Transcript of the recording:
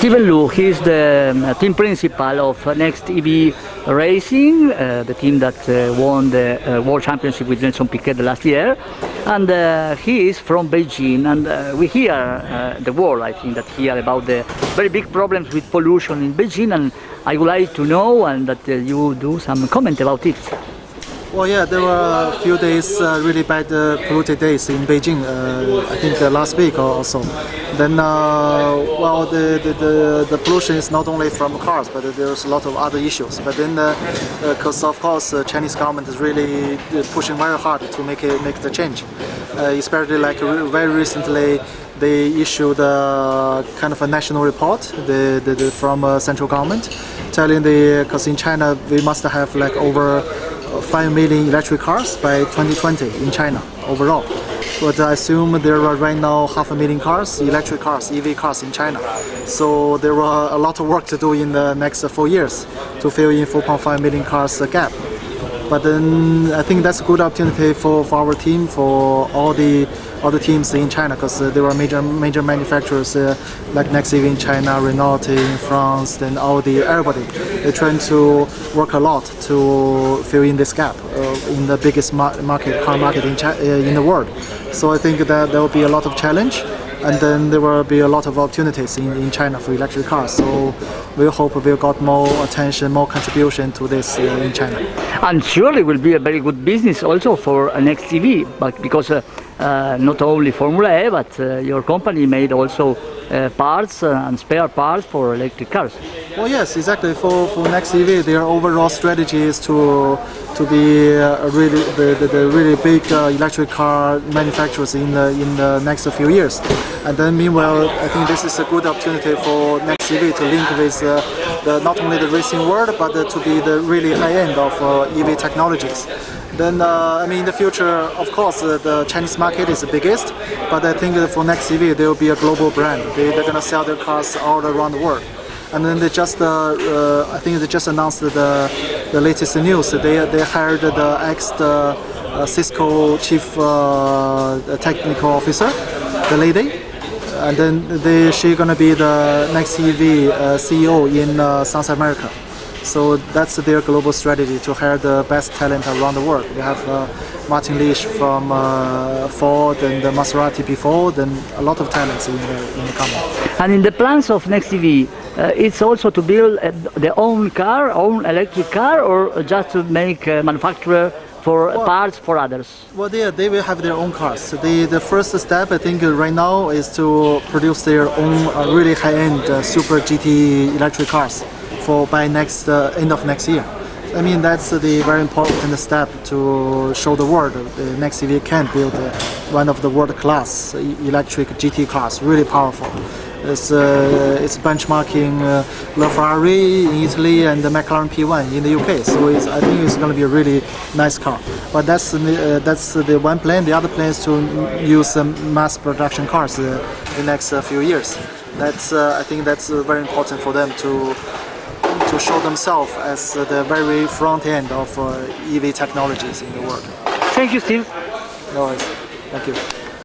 Steven Lu, he's the team principal of NEXT EV Racing, the team that won the World Championship with Nelson Piquet last year, and he is from Beijing, and we hear the world, I think, that hear about the very big problems with pollution in Beijing, and I would like to know and that you do some comment about it. Well, yeah, there were a few days, really bad polluted days in Beijing, I think last week or so. Then, well, the pollution is not only from cars, but there's a lot of other issues. But then, because of course, the Chinese government is really pushing very hard to make the change. Especially like very recently, they issued a kind of a national report from central government, telling because in China we must have like over 5 million electric cars by 2020 in China overall. But I assume there are right now 500,000 cars, electric cars, EV cars in China. So there were a lot of work to do in the next 4 years to fill in 4.5 million cars gap. But then I think that's a good opportunity for our team, for all the other teams in China, because there are major manufacturers like NEXT EV in China, Renault in France, then Audi, everybody. They're trying to work a lot to fill in this gap in the biggest car market in the world. So I think that there will be a lot of challenge, and then there will be a lot of opportunities in China for electric cars. So we hope we'll got more attention, more contribution to this in China. And surely will be a very good business also for NEXT EV, but because not only Formula E, but your company made also parts and spare parts for electric cars. Well, yes, exactly. For NEXT EV, their overall strategy is to be really the really big electric car manufacturers in the next few years. And then meanwhile, I think this is a good opportunity for NEXT EV to link with not only the racing world, but to be the really high end of EV technologies. Then, I mean, in the future, of course, the Chinese market is the biggest, but I think for NEXT EV, there will be a global brand. They're going to sell their cars all around the world. And then they just, I think they just announced the latest news. They hired the ex-Cisco chief technical officer, the lady, and then she's going to be the NEXT EV CEO in South America. So that's their global strategy, to hire the best talent around the world. We have Martin Leach from Ford and Maserati before, then a lot of talents in the company. And in the plans of NEXT EV, it's also to build their own car, own electric car, or just to make manufacturer for parts for others? Well, they will have their own cars. The first step, I think, right now is to produce their own really high-end super GT electric cars by end of next year. I mean, that's the very important step to show the world the NEXT EV can build one of the world-class electric GT cars, really powerful. It's benchmarking Ferrari in Italy and the McLaren P1 in the UK. So I think it's going to be a really nice car. But that's the one plan. The other plan is to use mass production cars in the next few years. I think that's very important for them to show themselves as the very front end of EV technologies in the world. Thank you, Steve. No worries. Thank you.